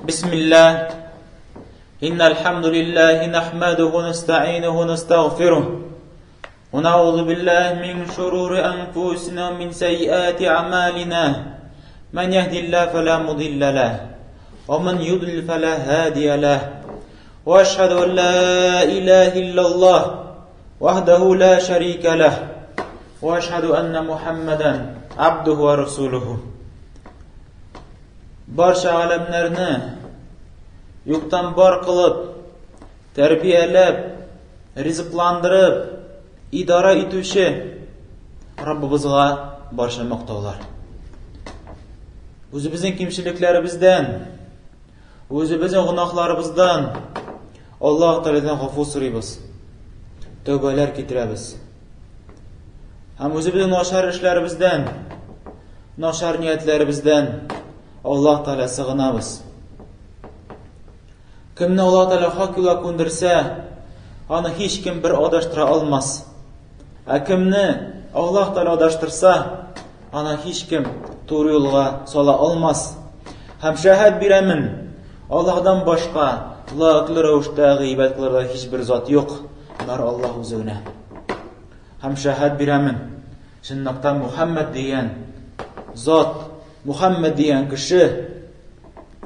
بسم الله إن الحمد لله نحمده ونستعينه ونستغفره ونعوذ بالله من شرور أنفسنا ومن سيئات أعمالنا من يهدي الله فلا مضل له ومن يضلل فلا هادي له وأشهد أن لا إله إلا الله وحده لا شريك له وأشهد أن محمدا عبده ورسوله. Barcha alemlerini yoktan bar kılıp, terbiyelep, rizıklandırıp, idara etüşü Rabbimizga barcha maqtovlar. O'zi bizning kimchiliklaribizdan, o'zi bizning gunohlarimizdan Alloh taoladan g'afur so'raymiz. Tavbalar keltiramiz. Ham o'zi bizning noshar ishlarimizdan, noshar niyatlarimizdan Alloh taolo sig'inamiz. Kimni Alloh taolo haq yo'lga ko'ndirsa, uni hech kim bir adashtira olmas. Kimni Alloh taolo adashtirsa, uni hech kim to'g'ri yo'lga sola olmas. Ham shahid beraman, Allohdan boshqa loyiqli ravishda g'iybat qiladigan hech bir zot yo'q, ular Alloh o'zigina. Ham shahid beraman, shundoqdan Muhammad degan zot, Muhammad degan kishi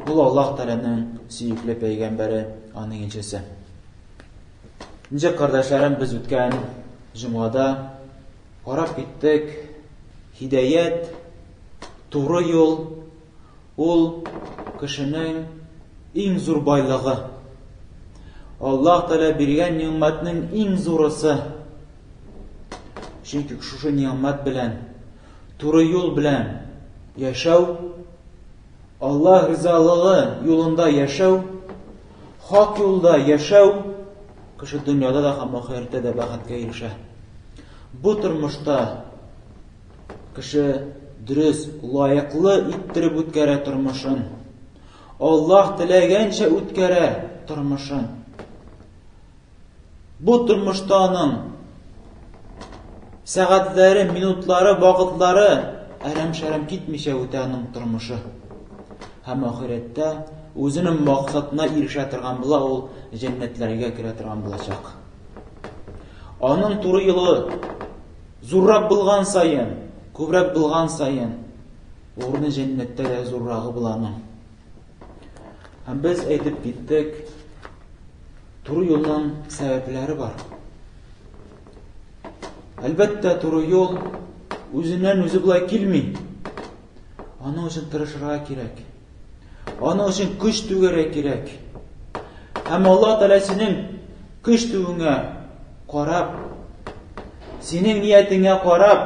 bu Alloh taolaning suyukli paygambari, uning elchisi. Ince kardeşlerim, biz o'tgan jumada qarab ketdik. Hidayat, to'g'ri yo'l, ul kishining eng zo'r boyligi. Alloh taolo bergan ne'matning eng zo'risi. Chunki shu ne'mat bilan, to'g'ri yo'l bilan yashav, Alloh rizoligi yo'lida yashav, haq yo'lda yashav, kishi dunyoda da ham oxiratda da baxtga erishadi. Bu turmushda kishi durust, loyiqli ittirib o'tkara turmushin, Alloh tilagancha o'tkara turmushin. Bu turmushdaning soatlari, minutlari, vaqtlari aram-sharam ketmisha o'taning turmushi. Ham oxiratda o'zining maqsadına erişatirgan bo'la, ol jannatlarga kiratirgan bo'lacak. Onun to'g'ri yo'li zo'rroq bo'lgan sayin, ko'proq bo'lgan sayin, o'rni jannatda da zo'rrog'i bo'ladi. Ham biz aytib ketdik, to'g'ri yo'lning sabablari bor. Albatta to'g'ri yo'l o'zidan o'zi bo'lay kelmaydi. Onun uchun tirishroq kerak. Onun uchun kuch to'g'ri kerak. Ama Alloh taolo sening kuch to'g'ingga qarab, sening niyatingga qarab,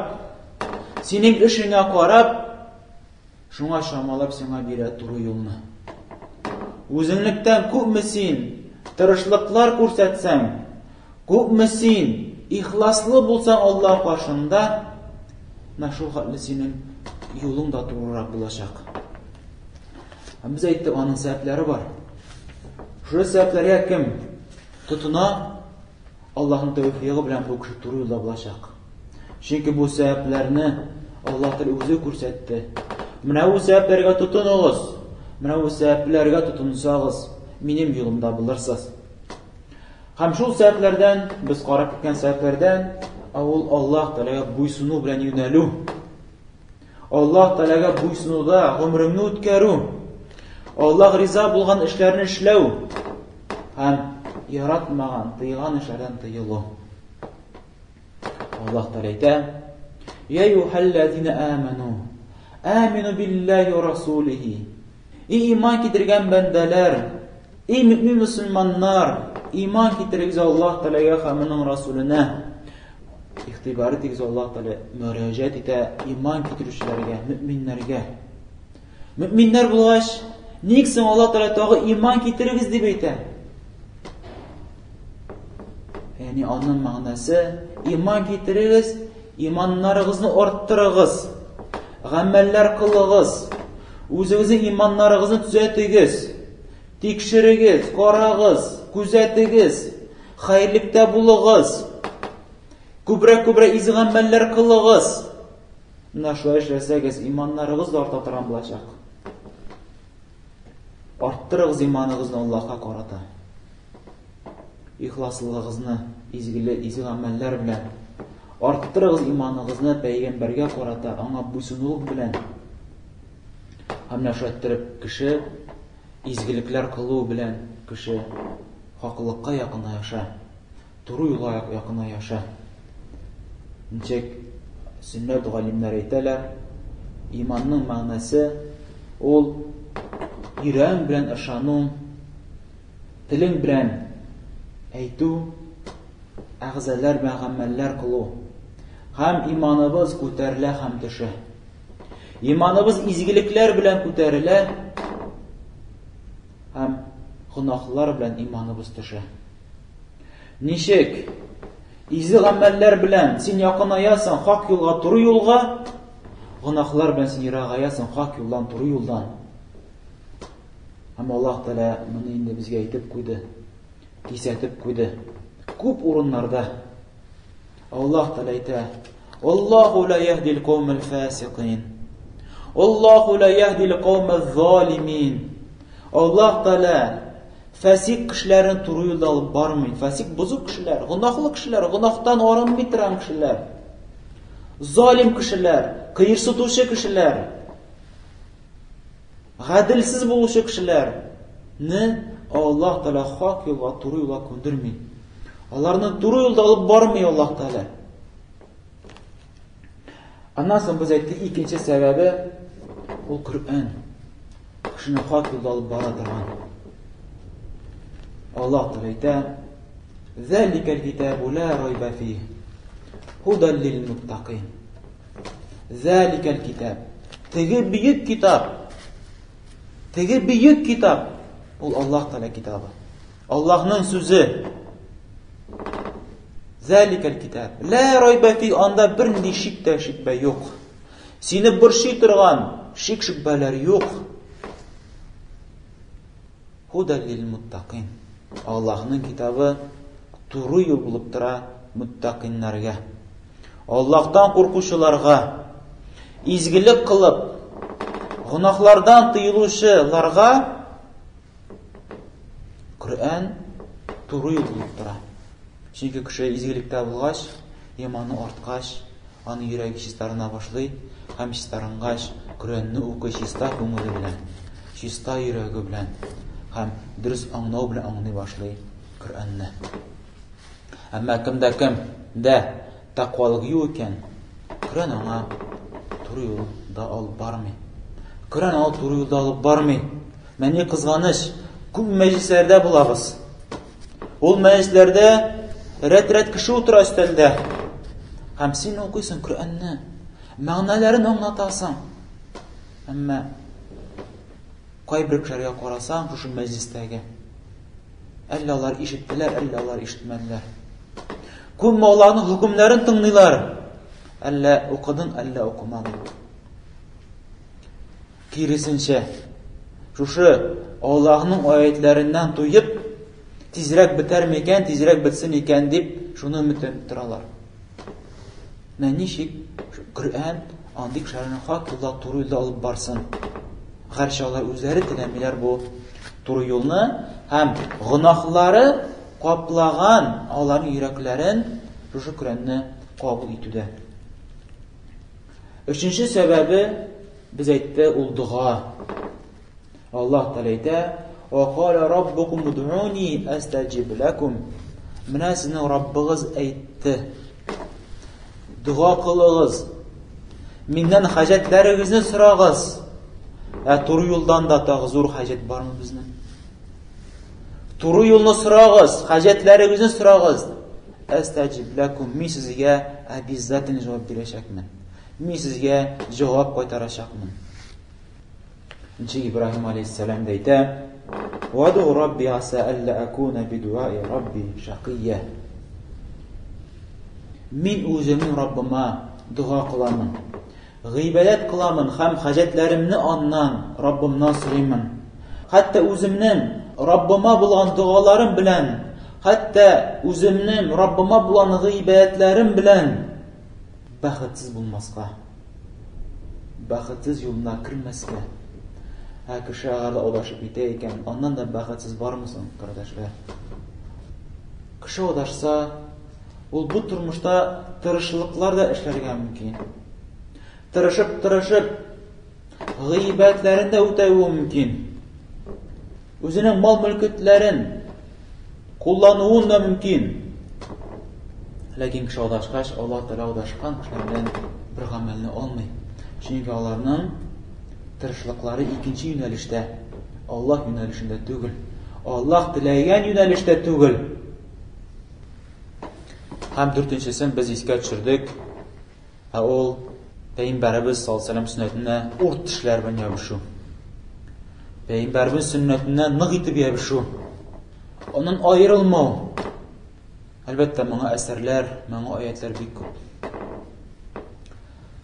sening ishingga qarab, shunga shamalab senga beradi to'g'ri yo'lni. O'zinglikdan ko'pmisin tirishliqlar ko'rsatsang, ko'pmisin ixlosli bo'lsang Alloh qarshında, shu xatli sening yo'ling da to'g'riroq bo'lacak. Biz aytdik, onun sebeplari bor. Shu sebeplarga kim tutuna, Allohning tavfiqi bilan bu kishi to'g'ri yo'lda bo'lacak. Chunki bu sebeplarni Alloh taolo o'zi ko'rsatdi. Mana bu sebeplarga tutuning'iz. Mana bu sebeplarga tutunsangiz, mening yo'limda bo'lursiz. Ham shu sebeplardan, biz qarab ketgan sebeplardan avval Alloh taologa bo'ysunuv bilan yo'naluv. Alloh taologa bo'ysunuvda umrimni o'tkaruv. Alloh rizo bo'lgan ishlarni ishlav. Ham yaratmagan, tiygan ishlardan tiyilib. Alloh taolo aytadi: "Ya ayyuhallazina amanu, aminu billahi va rasulihi." Iymon keltirgan bandalar, ey mu'min musulmonlar, iymon keltiringiz Alloh taologa va uning rasulina. İxtibari tegiz Alloh taolo murojaat etadi iymon keltiruvchilarga, mu'minlarga. Mu'minlar bo'lg'ach, Niksin Alloh taolo tog'i iymon keltirig'iz deb aytadi. Ya'ni onun ma'nosi iymon keltirig'iz, iymonlaringizni orttirig'iz, amallar qiling'iz, o'zingizni iymonlaringizni tuzatingiz, tekshirig'iz, qarag'iz, kuzatingiz, xayrlikda bo'ling'iz, ko'proq iziq amallar qiling'iz. Mana shu ishlasangiz iymonlaringiz ortib turgan bo'lacak. Арттырыгыз иманыгызны Аллаһка карата. Ихласлыгыгызны изге гамәлләр белән. Арттырыгыз иманыгызны пәйгамбәргә карата, аңа буйсынулык белән. Һәм нәшәттиреп кеше изгелекләр кылу белән кеше хаклыкка якынлаша, туры юлга якынлаша. Ничек сөннәт галимнәр әйтәләр, иманның мәгънәсе ул йөрәк белән ышану, телең белән әйтү, әгъзалар белән гамәлләр кылу. Һәм иманыбыз күтәрелә һәм төшә. Иманыбыз изгелекләр белән күтәрелә һәм гынаһлар белән иманыбыз төшә. Ничек изге гамәлләр белән син якынаясың хак юлга, туры юлга, гынаһлар белән син ерагаясың хак юлдан, туры юлдан. Һәм Аллаһ Тәгалә моны инде безгә әйтеп куйды, кисәтеп куйды. Күп урыннарда Аллаһ Тәгалә әйтә: "Аллаһу ла яһдил каумал фасиқин. Аллаһу ла яһдил каумаз залимин." Аллаһ Тәгалә фасик кешеләрен туры юлда алып бармый. Фасик бузык кешеләр, гынаһлы кешеләр, гынаһтан арынмый торган кешеләр, залим кешеләр, кыерсытучы кешеләр, гаделсез булучы кешеләрне Аллаһ Тәгалә хак юлга, туры юлга күндерми. Аларны туры юлда алып бармый Аллаһ Тәгалә. Аннан соң без әйттек, икенче сәбәбе ул Коръән. Кешене хак юлда алып бара торган. Аллаһ Тәгалә әйтә: "Заликал китабу ла райба фиһ, худан лил муттақин." Заликал китаб. Теге бийек китап. Ул Аллаһ Тәгалә китабы. Аллаһның сүзе. Заликал китаб. Ла райба фиһ, анда бернинди шикбә юк. Сине борчый торган шик-шөбһәләр юк. Худан лил муттақин. Аллаһның китабы туры юл булып тора муттақиннарга. Аллаһтан куркучыларга, изгелек кылып, гынаһлардан тыелучыларга Коръән туры юл булып тора. Чөнки кеше изгелектә булгач, иманы арткач, аны йөрәге чистарына башлый, һәм чистарынгач, Коръәнне укый чиста күңеле белән, чиста йөрәге белән, һәм дөрес аңлау белән аңлый башлый Коръәнне. Әмма кемдә тақвалык юк икән, Коръән аңа туры юлда алып бармый. Коръән аңа туры юлда алып бармый. Менә кызганыч, күп мәҗлесләрдә булабыз. Ул мәҗлесләрдә рәт-рәт кеше утыра өстәлдә. Һәм син укыйсың Коръәнне, мәгънәләрен аңлатасың. Әмма кайбер кешеләргә карасаң, шушы мәҗлестәге, әллә алар ишеттеләр, әллә алар ишетмәделәр. Күпме Аллаһның хөкемнәрен тыңлыйлар, әллә укыдың, әллә укымадың. Киресенчә, шушы Аллаһның аятләреннән туеп, тизрәк бетәр микән, тизрәк бетсен икән дип, шуны үмитләнеп торалар. Ничек Коръән андый кешеләрне хак юлда, туры юлда алып барсын? Гәрчә алар үзләре теләмиләр бу туры юлны, һәм гынаһлары каплаган аларның йөрәкләрен шушы Коръәнне кабул итүдә. Өченче сәбәбе без әйтте, ул дуга. Аллаһ Тәгалә әйтә: "Ва кала раббукум уд'уни астаҗиб лакум." Менә сезнең Раббыгыз әйтте: "Дуга кылыгыз, миннән хаҗәтләрегезне сорагыз." Туры юлдан да тагы зур хаҗәт бармы безнең? Туры юлны сорагыз, хаҗәтләрегезне сорагыз. Астаҗиб лакум, мин сезгә обязательно җавап бирәчәкмен. Мин сезгә җавап кайтарачакмын. Ибраһим алейһиссалам әйтә: "Ваду рабби аса алла акуна бидуаи рабби шақия." Мин үземнең Раббыма дуга кыламын, гыйбадат кыламын һәм хаҗәтләремне аннан, Раббымнан сорыймын. Хәтта үземнең Раббыма булган дугаларым белән, хәтта үземнең Раббыма булган гыйбадатларым белән бәхетсез булмаска, бәхетсез юлына кирмәскә, Кеше агарда адашып китә икән, аннан да бәхетсез бармысың, кардәшләр? Кеше адашса, ул бу тормышта тырышлыклар да эшләргә мөмкин. Тырышып, гыйбатларын да үтәүе мөмкин. Үзенең мал-мөлкәтләрен куллануын да мөмкин. Ләкин кеше адашкач, Аллаһ Тәгалә адашкан кешеләр белән бер гамәлне алмый. Чөнки аларның тырышлыклары икенче юнәлештә, Аллаһ юнәлешендә түгел. Аллаһ теләгән юнәлештә түгел. Һәм дүртенчесен без искә төшердек. Ул Пәйгамбәрбез саллаллаһу алейһи ва сәлләм сөннәтенә урт эшләр белән ябышу. Пәйгамбәрбез сөннәтенә нык итеп ябышу. Онан аерылмау. Әлбәттә, моңа әсәрләр, моңа аятлар бик күп.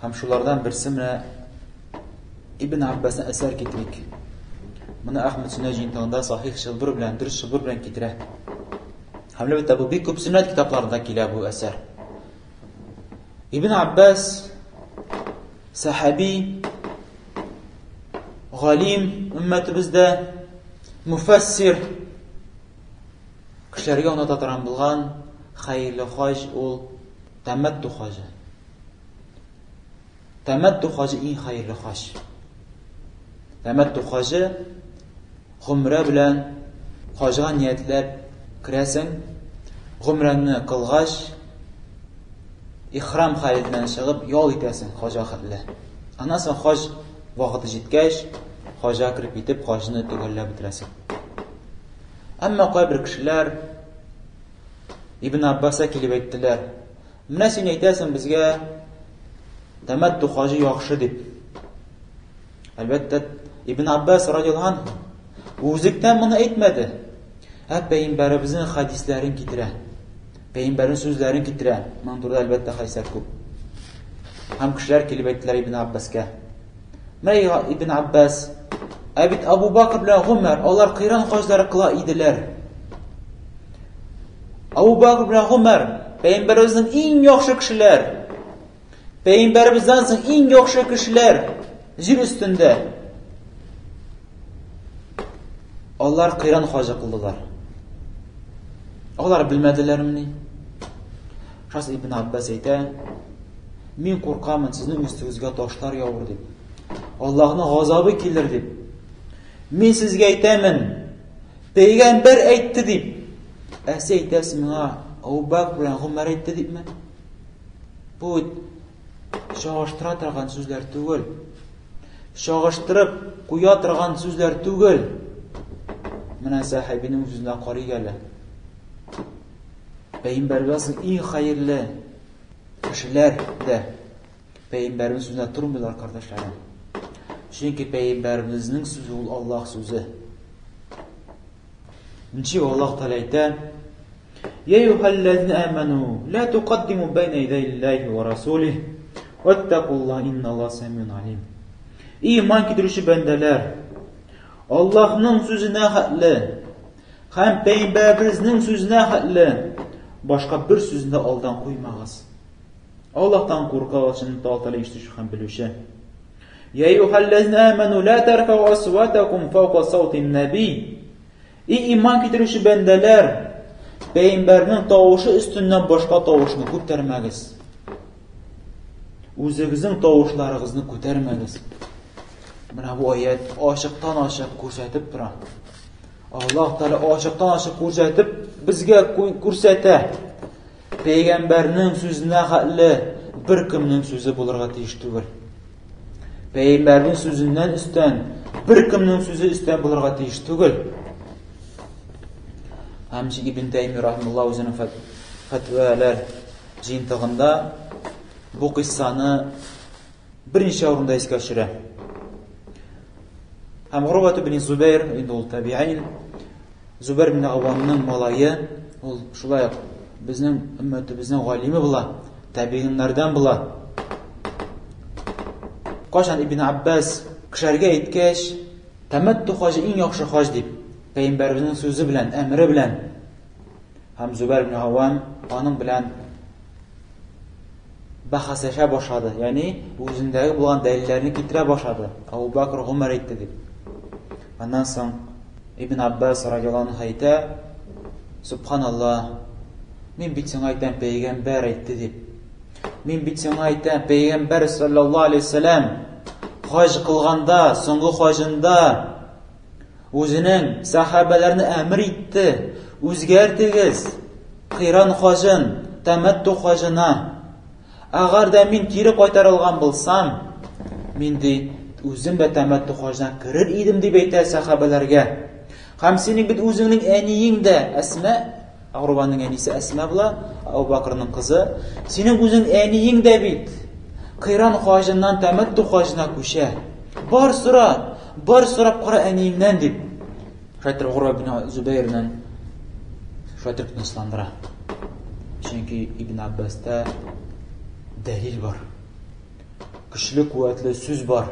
Һәм шулардан берсе менә Ибн Аббасны әсәр китерик. Моны Әхмәд Сүннәт җыентыгында сахих шылбыр белән, дөрес шылбыр белән китерә. Һәм әлбәттә, бу бик күп сөннәт китапларында килә бу әсәр. Ибн Аббас сахаби, галим, уммәтебездә муфассир, кешеләргә оныта торган булган хәерле хаҗ ул тәмәттү хаҗы. Тәмәттү хаҗы иң хәерле хаҗ. Тәмәттү хаҗы гомрә белән хаҗга ниятләп керәсең, гомрәңне кылгач, ихрам хәленнән чыгып ял итәсең хаҗга хәтле. Аннан соң хаҗ вакыты җиткәч, хаҗга кирип китеп, хаҗны төгәлләп бетерәсең. Әмма кайбер кешеләр Ибн Аббаска килеп әйттеләр: "Менә син әйтәсең безгә тәмәттү хаҗы яхшы дип." Әлбәттә, Ибн Аббас радиллаһу анһу үзлектән моны әйтмәде. Пәйгамбәребезнең хадисләрен китерә. Пәйгамбәрнең сүзләрен китерә. Моның турында әлбәттә хәдисләр күп. Һәм кешеләр килеп әйттеләр Ибн Аббаска: "Менә Ибн Аббас, бит Абу Бакр белән Гомәр, алар кыйран хаҗлары кыла иделәр. Абу Бакр белән Гомәр Пәйгамбәребезнең иң яхшы кешеләр. Пәйгамбәребездән соң иң яхшы кешеләр җир өстендә. Алар кыйран хаҗы кылдылар. Алар белмәделәрме?" Шас Ибн Аббас әйтә: "Мин куркамын сезнең өстегезгә ташлар явыр дип. Аллаһның газабы килер дип. Мин сезгә әйтәмен, Пәйгамбәр әйтте дип. Сез әйтәсез миңа, Абу Бакр белән Гомәр әйтте дипме?" Бу чагыштыра торган сүзләр түгел. Чагыштырып куя торган сүзләр түгел. Менә сахабиның сүзенә карыйк әле. Пәйгамбәрбез иң хәерле кешеләр дә Пәйгамбәрнең сүзенә тормыйлар, кардәшләрем. Чөнки Пәйгамбәребезнең сүзе ул Аллаһ сүзе. Ничек Аллаһ Тәгалә әйтә: "Я юхаллазина аману, ла туқаддиму байна идиллаһи ва расулих, ваттақуллаһ инналлаһа самиун алим." Иман китерүче бәндәләр, Аллаһның сүзенә хәтле һәм Пәйгамбәребезнең сүзенә хәтле башка бер сүзне алдан куймагыз. Аллаһтан куркыгыз, шуны Тәгалә ишетүче һәм белүче. "Я юхаллазина аману, ла тарфау асватакум фаука саутин наби." Иман китерүче бәндәләр, Пәйгамбәрнең тавышы өстеннән башка тавышны күтәрмәгез. Үзегезнең тавышларыгызны күтәрмәгез. Менә бу аят ачыктан-ачык күрсәтеп тора. Аллаһ Тәгалә ачыктан-ачык күрсәтеп безгә күрсәтә. Пәйгамбәрнең сүзенә хәтле бер кемнең сүзе булырга тиеш түгел. Пәйгамбәрнең сүзеннән өстән бер кемнең сүзе өстән булырга тиеш түгел. Һәм Ибн Тәймия рахимахуллаһ үзенең фәтвәләр җыентыгында бу кыссаны беренче урында искә төшерә. Һәм Урва ибн Зубайр, инде ул табиин, Зубайр ибн Аввамның малае, ул шулай безнең өммәтебезнең галиме була, табииннардан була. Кашан Ибн Аббас кешеләргә әйткәч, тәмәттү хаҗы иң яхшы хаҗ дип, Пәйгамбәрнең сүзе белән, әмре белән. Һәм Зубайр ибн Аввам аның белән бәхәсләшә башлады. Ягъни үзендәге булган дәлилләрне китерә башлады. Абу Бакр Гомәр әйтте дип. Аннан соң Ибн Аббас радиаллаху анху әйтә: "Субханаллах, мин бит сиңа әйтәм, пәйгамбәр әйтте дип. Мин бит сиңа әйтәм, пәйгамбәр саллаллаху алейхи вассалам хаҗ кылганда, соңгы хаҗында үзенең сахабаларны әмер итте: үзгәртегез Киран хаҗын тәмәттү хаҗына. Агар да мин кире кайтарылган булсам, мин ди үзем дә тәмәттү хаҗына керер идем" дип әйтә сахабаларга. Һәм синең бит үзеңнең әниең дә Әсма, Агрубаның әнисе Әсма була, Абу Бакрның кызы. Синең үзең әниең дә бит Киран хаҗыннан тәмәттү хаҗына күчә. Бар сорап кара әниеңнән дип. Шайтыр Агруба бин Зубайрның шайтыр тынычландыра. Чөнки Ибн Аббаста дәлил бар. Көчле, куәтле сүз бар.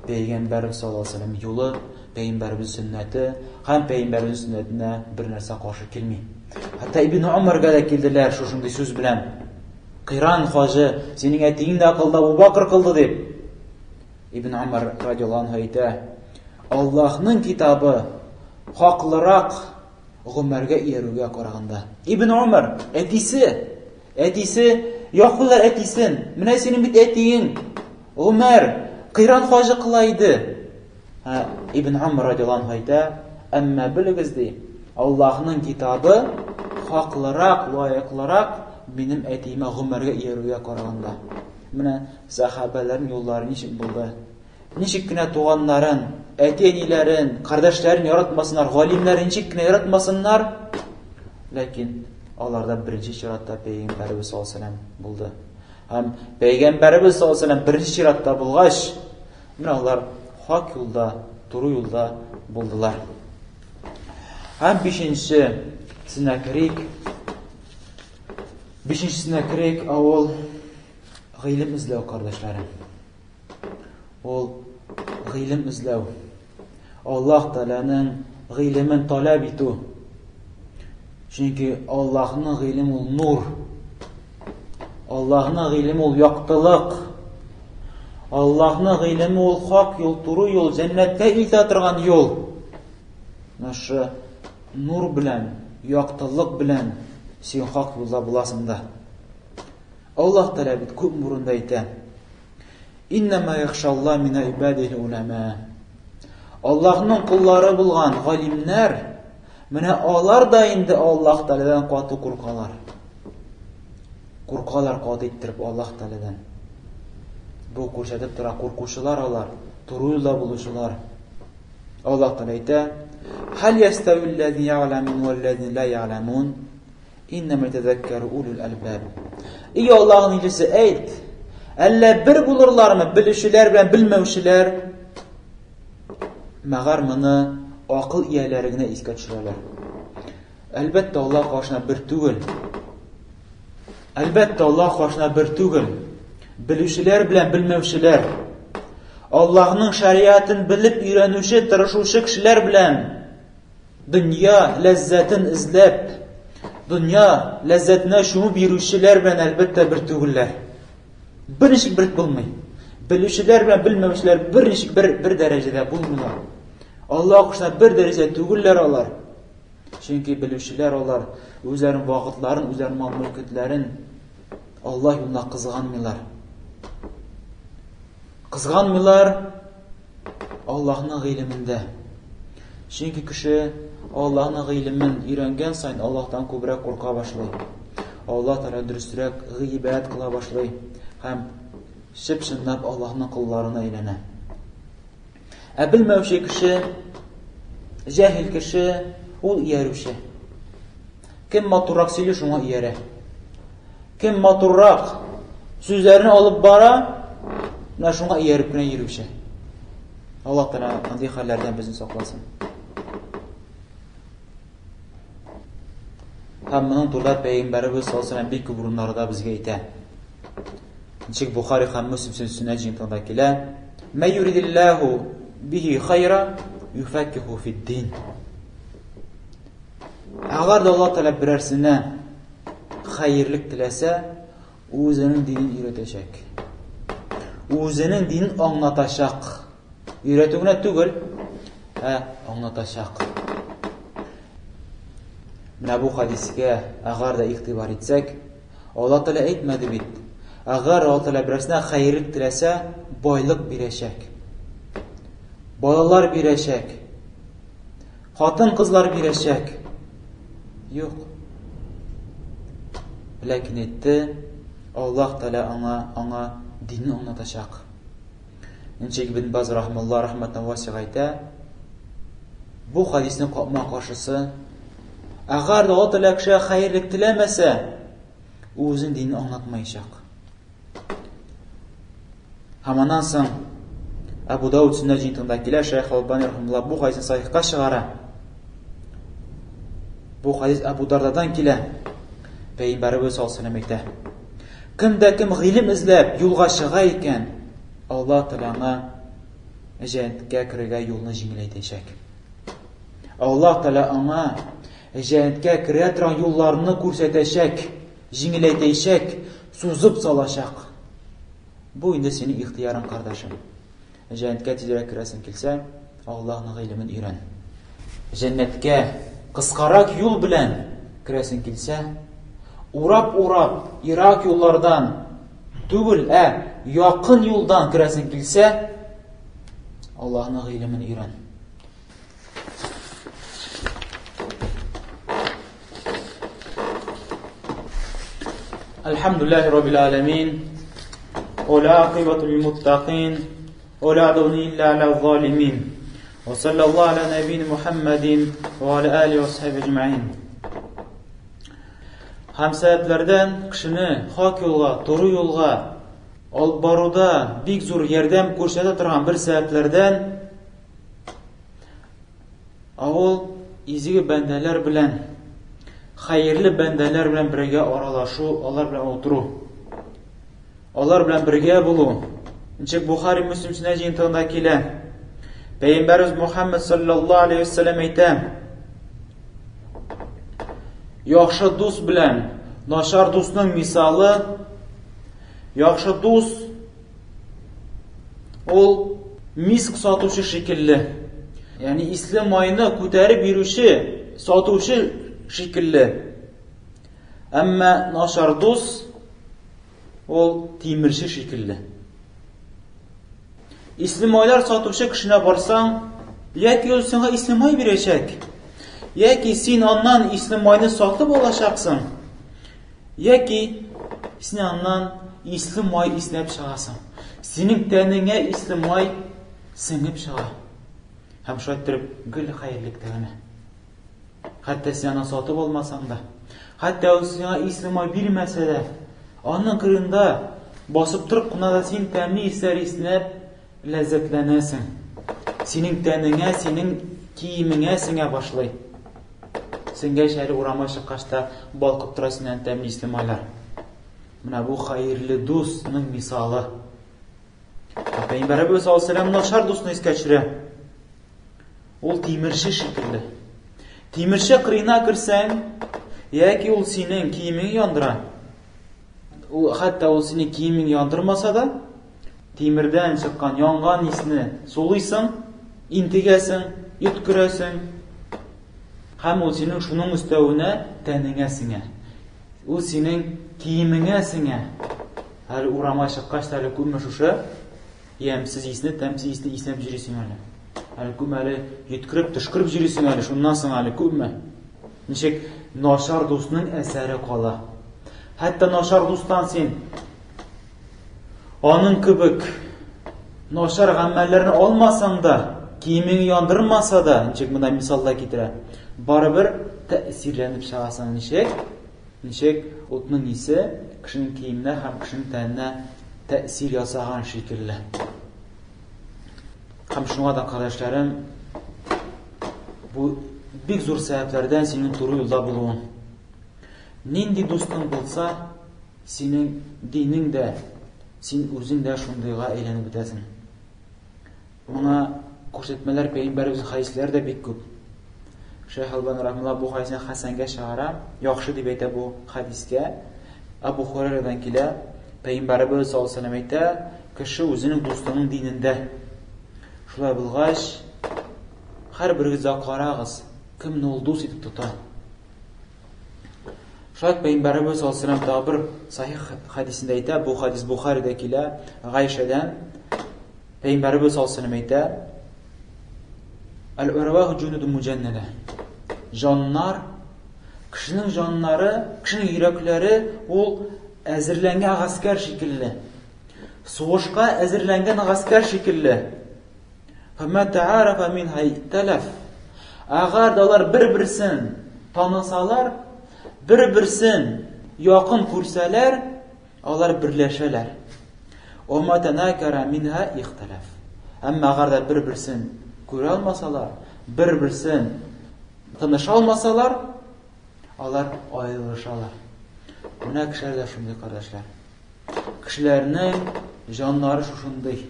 Пәйгамбәр саллаллаху алейхи ва саллям юлы, Пәйгамбәрбез сөннәте һәм Пәйгамбәрбез сөннәтенә бер нәрсә каршы килми. Хәтта Ибн Умарга да килделәр шушындый сүз белән. Киран хаҗы синең әтиң дә кылды, Абу Бакр кылды дип. Ибн Умар радиаллаху анху әйтә: "Аллаһның китабы хаклырак Гомәргә иярүгә караганда." Ибн Умар әтисе яклылар әтисен. Менә синең бит әтиең Гомәр Киран хаҗы кыла иде. Ибн Умар радиаллаху анху әйтә: "Әмма белегез ди, Аллаһның китабы хаклырак, лаеклырак минем әтиемә Гомәргә иярүгә караганда." Менә сахабаларның юллары ничек булды? Ничек кенә туганнарын, әти-әниләрен, кардәшләрен яратмасыннар, галимнәрен ничек кенә яратмасыннар, ләкин аларда беренче чиратта Пәйгамбәрбез саллаллаху алейхи ва саллям булды. Һәм Пәйгамбәрбез саллаллаху алейхи ва саллям беренче чиратта булгач, менә алар хак юлда, туры юлда булдылар. Һәм бишенчесенә керик, ул гыйлем эзләү, кардәшләрем. Ул гыйлем эзләү. Аллаһ Тәгаләнең гыйлемен таләп итү. Чөнки Аллаһның гыйлеме ул нур. Аллаһның гыйлеме ул яктылык. Аллаһның гыйлеме ул хак юл, туры юл, җәннәткә илтә торган юл. Нашы нур белән, яктылык белән син хак юлда буласың да. Аллаһ Тәгалә бит күп бурында әйтә: "Иннама яхшалла мин ибадихи улама." Аллаһның куллары булган галимнәр, менә алар да инде Аллаһ Тәгаләдән каты куркалар. Куркалар каты иттереп Аллаһ Тәгаләдән. Бу күрсәтеп тора, куркучылар алар, туры юлда булучылар. Аллаһ Тәгалә әйтә: "Хәл ястави аллазина я'ламун валлазина ла я'ламун, иннама ятазаккару улул албаб." И Аллаһның илчесе, әйт, әллә бер булырлармы белүчеләр белән белмәүчеләр? Мәгәр моны акыл ияләре генә искә төшерәләр. Әлбәттә Аллаһ каршына бер түгел. Белүчеләр белән белмәүчеләр. Аллаһның шариатын белеп өйрәнүче, тырышучы кешеләр белән дөнья ләззәтен эзләп, дөнья ләззәтенә чумып йөрүчеләр белән әлбәттә бер түгелләр. Берничек бер булмый. Белүчеләр белән белмәүчеләр берничек бер дәрәҗәдә булмыйлар. Аллаһ кушса бер дәрәҗә түгелләр алар. Чөнки белүчеләр алар үзләренең вакытларын, үзләренең мал-мөлкәтләрен Аллаһ юлына кызганмыйлар Аллаһның гыйлемендә. Чөнки кеше Аллаһның гыйлемен өйрәнгән сайын Аллаһтан күбрәк курка башлый. Аллаһ Тәгалә дөресрәк гыйбадәт кыла башлый һәм чып-чынлап Аллаһның кулларына әйләнә. Ә белмәүче кеше, җаһил кеше, ул иярүче. Кем матуррак сөйли, шуңа иярә. Кем матуррак сүзләрне алып бара, менә шуңа ияреп кенә йөрүче. Аллаһ Тәгалә андый хәлләрдән безне сакласын. Һәм моның турында Пәйгамбәрбез саллаллаху алейхи ва саллям бик күп урыннарда безгә әйтә. Ничек Бухари һәм Муслим сүннәт җыентыгында килә: "Ма юридиллаху bihi khayra yufakkihu fid-din." Әгәр дә Аллаһ Тәгалә берәрсенә хәерлек теләсә, үзенең динен өйрәтәчәк. Үзенең динен аңлатачак. Өйрәтү генә түгел, аңлатачак. Менә бу хадискә агар да игътибар итсәк, Аллаһ Тәгалә әйтмәде бит. Агар Аллаһ Тәгалә берсенә хәйрлек теләсә, байлык бирәчәк. Балалар бирәчәк. Хатын-кызлар бирәчәк. Юк. Ләкин әйтте, Аллаһ Тәгалә аңа динне аңлатачак. Ничек Ибн Баз рахмалла рахмәтен васига әйтә, бу хадисның капма-каршысы, агар да Аллаһ Тәгалә кешегә хәйрлек теләмәсә, үзен динне аңлатмаячак. Һәм аннан соң Абу Дауд Суннат җитендә килә, Шейх Албани рахмалла бу хадисны сахихка чыгара. Бу хадис Абу Дардадан килә. Пәйгамбәрбез саллаллаһу алейһи ва сәллям әйтә: Кемдә кем гыйлем эзләп юлга чыга икән, Аллаһ Тәгалә җәннәткә керергә юлны җиңеләйтәчәк. Аллаһ Тәгалә аңа җәннәткә керә торган юлларны күрсәтәчәк, җиңеләйтәчәк, сузып салачак. Бу инде синең ихтыярың, кардашым. Җәннәткә тизрәк керәсең килсә, Аллаһның гыйлемен өйрән. Җәннәткә кыскарак юл белән керәсең килсә, урап-урап Ирак юллардан түгел, якын юлдан керәсең килсә, Аллаһның гыйлемен өйрән. Алхамдулиллахи раббил аламин. والعاقبة للمتقين ولا عدوان إلا على الظالمين وصلى الله على نبينا محمد وعلى آله وصحبه أجمعين. Һәм сәбәпләрдән кешене хак юлга, туры юлга алып баруда бик зур ярдәм күрсәтә торган бер сәбәпләрдән ул изге бәндәләр белән, хәерле бәндәләр белән бергә аралашу, алар белән утыру, алар белән бергә булу. Ничек Бухари Муслим Суннат җитендә килә. Пәйгамбәрбез Мухаммад саллаллаһу алейһи ва сәллям әйтә: Яхшы дус белән начар дусның мисалы, яхшы дус ул миск сатучы шикелле. Ягъни ислам майны күтәреп бирүче, сатучы шикелле. Әмма начар дус ул тимерче шикелле. Ислам сатучы кешенә барсаң, яки ул сиңа ислам май бирәчәк, яки син аннан ислам майны сатып алачаксың, яки син аннан ислам май иснәп чыгасың. Синең тәнеңә ислам май сеңеп чыга. Һәм шулай итеп гел хәерлек тәгенә. Хәтта син аны сатып алмасаң да, хәтта ул сиңа ислам май бирмәсә дә, аның кырында басып торып кына да син тәмле исләр иснәп ләззәтләнәсең. Синең тәнеңә, синең киемеңә сеңә башлый. Сеңгә шәһәр урамга чыккач та балкып тора синнән тәмле ислам майлар. Менә бу хәерле дусның мисалы. Пәйгамбәрбез саллаллаһу алейһи ва сәллям начар дусны искә төшерә. Ул тимерче шикелле. Тимерче кырыена керсәң, яки ул синең киемеңне яндыра. Хәтта ул синең киемеңне яндырмаса да, тимердән чыккан янган исне сулыйсың, интегәсең, йөткерәсең. Һәм ул синең шуның өстәвенә тәнеңә сеңә. Ул синең киемеңә сеңә. Әле урамга чыккач та күпме шушы ямсыз исне, тәмсез исне иснәп җирисең әле. Әле күпме әле йөткереп, төшкереп җирисең әле, шуннан соң әле күпме. Ничек начар дусның әсәре кала. Хәтта начар дустан син аның кебек начар гамәлләрне алмасаң да, киемеңне яндырмаса да, ничек монда мисалда китерә, барыбер тәэсирләнеп чыгасың. Ничек утның исе кешенең киеменә һәм кешенең тәненә тәэсир ясаган шикелле. Һәм шуңа да кардәшләрем, бу бик зур сәбәпләрдән синең туры юлда булуың. Нинди дустың булса, синең динең дә, син үзең дә шундыйга әйләнеп бетәсең. Моңа күрсәтмәләр пәйгамбәрбез хәдисләр дә бик күп. Шейх Албани рахмаллаһ бу хәдисне хәсәнгә чыгара, яхшы дип әйтә бу хәдискә. Абу Хурайрадан килә, пәйгамбәрбез саллаллаһу алейһи ва сәллям әйтә, кеше үзенең дустының динендә. Шулай булгач, һәрберегезгә карагыз, кемне ул дус итеп тота. Шулай Пәйгамбәрбез саллаллаһу алейһи ва сәлләм тагы бер сахих хадисендә әйтә, бу хадис Бухаридә килә, Гайшадан Пәйгамбәрбез саллаллаһу алейһи ва сәлләм әйтә: "Әл-урвах җунуд муҗаннада." Җаннар, кешенең җаннары, кешенең йөрәкләре ул әзерләнгән гаскәр шикелле. Сугышка әзерләнгән гаскәр шикелле. Фәмә тә'арафа минһа иттәләф. Әгәр алар бер-берсен танысалар, бер-берсен якын күрсәләр, алар берләшәләр. Ва тәнакара минһа ихтәләф. Әмма әгәр бер-берсен күрә алмасалар, бер-берсен таныша алмасалар, алар аерылышалар. Менә кешеләр дә шундый, кардәшләр. Кешеләрнең җаннары шушындый.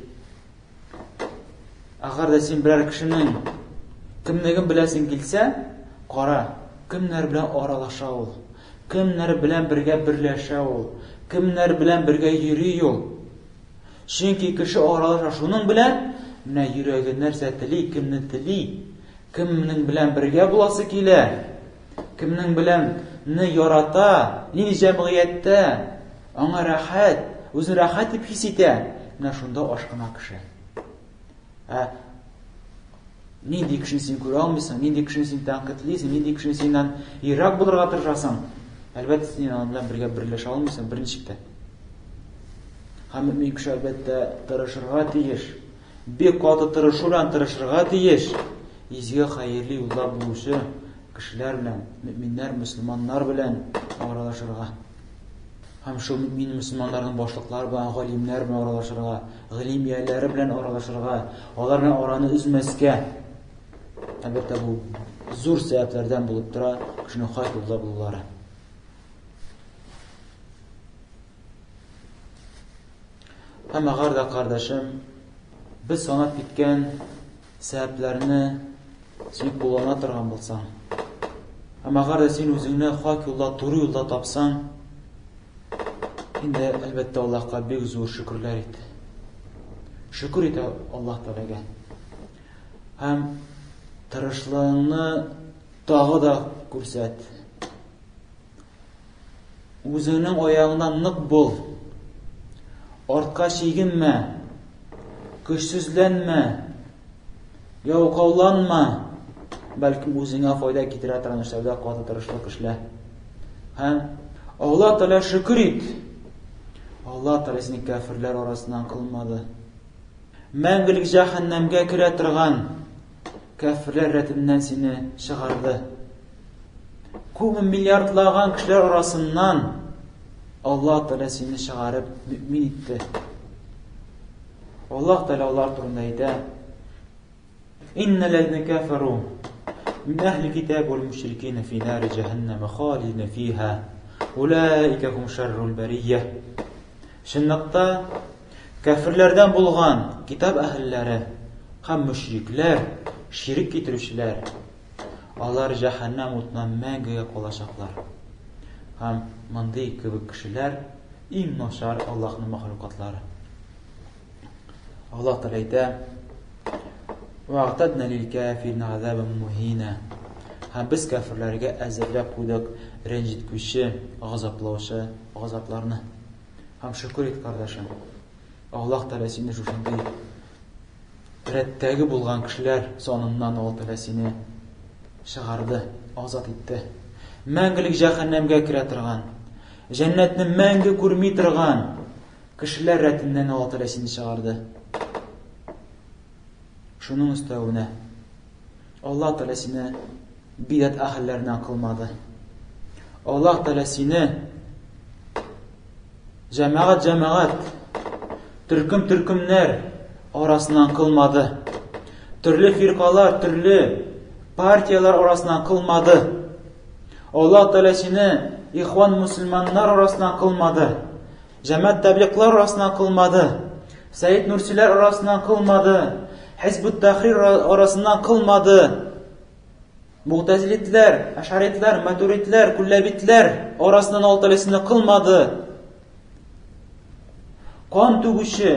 Әгәр син берәр кешенең кемлеген беләсең килсә, кара, кемнәр белән аралаша ул, кемнәр белән бергә берләшә ул, кемнәр белән бергә йөри ул. Чөнки кеше аралаша шуның белән, менә йөрәге нәрсә тели, кемне тели, кемнең белән бергә буласы килә, кемнең белән не ярата, ни җәмгыятьтә аңа рәхәт, үзен рәхәт дип хис итә, менә шунда ашкына кеше. Нинди кешене син күрә алмыйсың, нинди кешене син тәнкыйтьлисең, нинди кешене синнән ерак булырга тырышасың, әлбәттә син аның белән бергә берләшә алмыйсың берничектә. Һәм мөмин кеше әлбәттә тырышырга тиеш, бик каты тырышу белән тырышырга тиеш, изге хәерле юлда булучы кешеләр белән, мөминнәр, мөселманнар белән аралашырга. Һәм шул мөмин мөселманнарның башлыклары белән, галимнәр белән аралашырга, гыйлем ияләре белән аралашырга, алар белән араны үзмәскә. Әлбәттә бу зур сәбәпләрдән булып тора кешенең хак юлда булулары. Һәм әгәр дә, кардәшем, без санап киткән сәбәпләрне син куллана торган булсаң, һәм әгәр дә син үзеңне хак юлда, туры юлда тапсаң, инде әлбәттә Аллаһка бик зур шөкрләр ит. Шөкр ит Аллаһ Тәгаләгә. Һәм тырышлыгыңны тагы да күрсәт. Үзеңнең аягыңнан нык бул. Артка чигенмә. Көчсезләнмә. Яукауланма. Бәлкем үзеңә файда китерә торган эшләрдә каты тырышлык эшлә. Һәм Аллаһ Тәгалә шөкр ит. Аллаһ Тәгалә сине кафирләр арасыннан кылмады. Мәңгелек җәһәннәмгә керә торган кафирләр рәтеннән сине чыгарды. Күп миллиардлаган кешеләр арасыннан Аллаһ Тәгалә сине чыгарып мөмин итте. Аллаһ Тәгалә алар турында әйтә: "Иннал лазина кафару мин ахли китаб вал мушрикин фи нар җаһаннам халидин фиха. Улаика хум шаррул бария." Шуннакта кафирләрдән булган китап әһелләре һәм мушрикләр, ширк китерүчеләр, алар җәһәннәм утыннан мәңгегә калачаклар. Һәм мондый кебек кешеләр иң начар Аллаһның мәхлукатлары. Аллаһ Тәгалә әйтә: "Вa'тадна лил-кафирина азабан мухина." Һәм без кафирләргә әзерләп куйдык рәнҗиткүче, газаплаучы газапларны. Һәм шөкр ит, кардәшем. Аллаһ Тәгалә сине шушындый рәттәге булган кешеләр саныннан Аллаһ Тәгалә сине чыгарды, азат итте. Мәңгелек җәһәннәмгә керә торган, җәннәтне мәңге күрми торган кешеләр рәтеннән Аллаһ Тәгалә сине чыгарды. Шуның өстәвенә Аллаһ Тәгалә сине бидат әһелләреннән кылмады. Аллаһ Тәгалә сине җәмәгать, төркемнәр арасыннан кылмады. Төрле фиркалар, төрле партиялар арасыннан кылмады. Аллаһ Тәгалә сине ихван мусульманнар арасыннан кылмады. Җәмәгать таблиғлар арасыннан кылмады. Сәйид Нурсиләр арасыннан кылмады. Хизбут Тахрир арасыннан кылмады. Муътазилитләр, Аш'аритләр, Матуридләр, Куллабитләр арасыннан Аллаһ Тәгалә сине кылмады. Кан түгүче,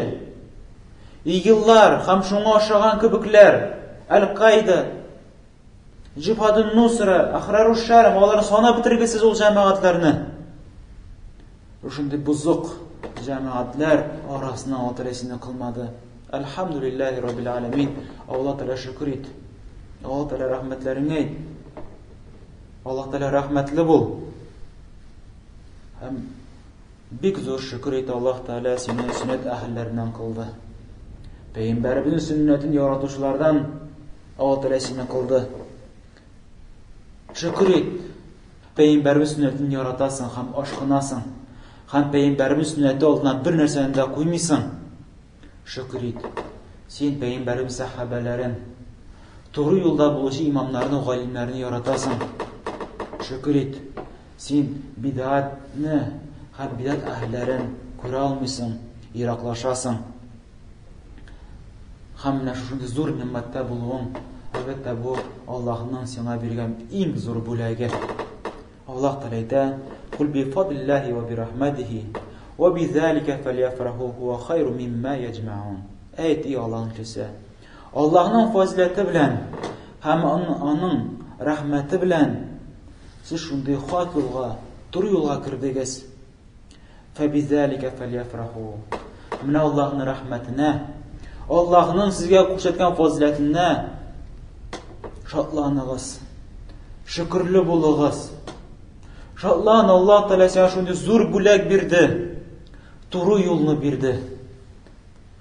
игиллар һәм шуңа охшаган кебекләр, Әл-Каида, Cihadun Nusra, Ахрару Шарм, аларны санап бетергесез ул җәмәгатьләрне. Шундый бузык җәмәгатьләр арасына Алла Тәгалә сине кылмады. Әлхәмдүлиллаһи раббил аламин. Алла Тәгалә шөкр ит. Алла Тәгалә рәхмәтләрен әйт. Алла Тәгалә рәхмәтле бул. Һәм бик зур шөкр ит, Аллаһ Тәгалә сине сүннәт әһелләреннән кылды. Пәйгамбәребезнең сүннәтен яратучылардан Алла Тәгалә сине кылды. Шөкр ит. Пәйгамбәребез сүннәтен яратасың һәм ашкынасың. Һәм пәйгамбәребез сүннәте алдына бер нәрсәне дә куймыйсың. Шөкр ит. Син пәйгамбәребез сахабаларын, туры юлда булучы имамнарны, галимнәрне яратасың. Шөкр ит. Син бидатны һәм бидат әһләрен күрә алмыйсың, ираклашасың. Һәм менә шундый зур ниммәттә булуың, әлбәттә бу Аллаһның сиңа биргән иң зур бүләге. Аллаһ Тәгалә әйтә: "Кул би фадлиллаһи ва би рахматихи ва би залика фальяфраху хува хайру мимма яҗмаун." Әйт, ey Аллаһның кеше, Аллаһның фазилаты белән һәм аның рәхмәте белән сез шундый хак юлга, туры юлга кирдегез. Фа би залика фальяфраху. Менә Аллаһның рәхмәтенә, Аллаһның сезгә күрсәткән фазилатына шатланыгыз. Шөкрле булыгыз. Шатлан, Аллаһ Тәгалә сиңа шундый зур бүләк бирде. Туры юлны бирде.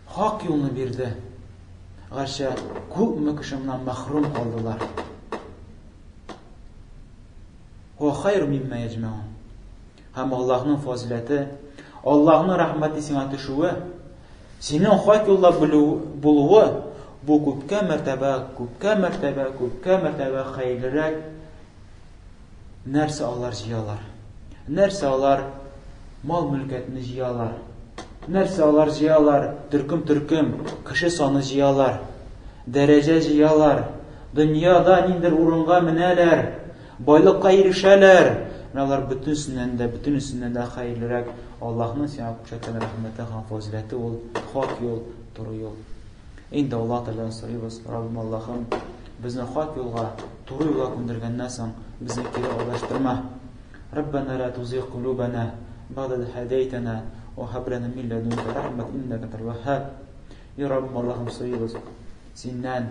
Хак юлны бирде. Гәрчә күпме кеше моннан мәхрүм калдылар. Ва хайру мимма яҗмаун. Һәм Аллаһның фазилаты, Аллаһның рәхмәте сиңа төшүе, синең хак юлда булуы бу күпкә мәртәбә хәерлерәк. Нәрсә алар җыялар? Нәрсә алар мал-мөлкәтне җыялар? Нәрсә алар җыялар? Төркем, кеше саны җыялар, дәрәҗә җыялар, дөньяда ниндер урынга менәләр, байлыкка ирешәләр. Алар бөтенсеннән дә хәерлерәк Аллаһның сиңа күрсәткән рәхмәте һәм фазилаты ул хак юл, туры юл. Инде Аллаһ Тәгаләдән сорыйбыз: Раббим Аллаһым, безне хак юлга, туры юлга күндергәннән соң безне кире алыштырма. Раббана ла тузигъ кулубана баъда إذ һадәйтана ва һаб лана мин ләдунка рахмат иннәка антал ваххаб. Я Раббим Аллаһым, сорыйбыз синнән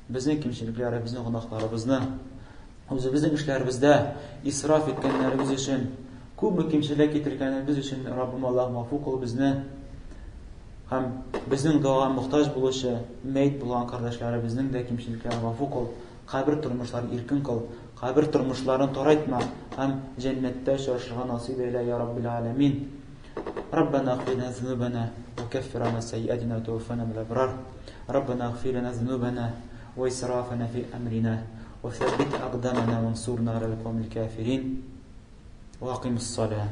безнең кимчелекләр, безнең гөнаһларыбызны, үзебезнең эшләребездә исраф иткәннәребез өчен, күпме кимчелек китергәнебез өчен Раббим Аллаһ мафу кыл безне. Һәм безнең дуага мохтаҗ булучы, мәйт булган кардәшләребезнең дә кимчелекләрен мафу кыл. Кабер тормышларын иркен кыл. Кабер тормышларын тарайтма. Һәм җәннәттә яшәргә насыйп эйлә, я Раббил аламин. Раббана агфир лана зунубана ва каффир анна сайyi'atina ва таваффана мa'ал абрар. Раббана агфир лана зунубана ва исрафана фи амрина ва тhabbit aqdamana вансурна алал qawмил кафирин. Ва акимис салат.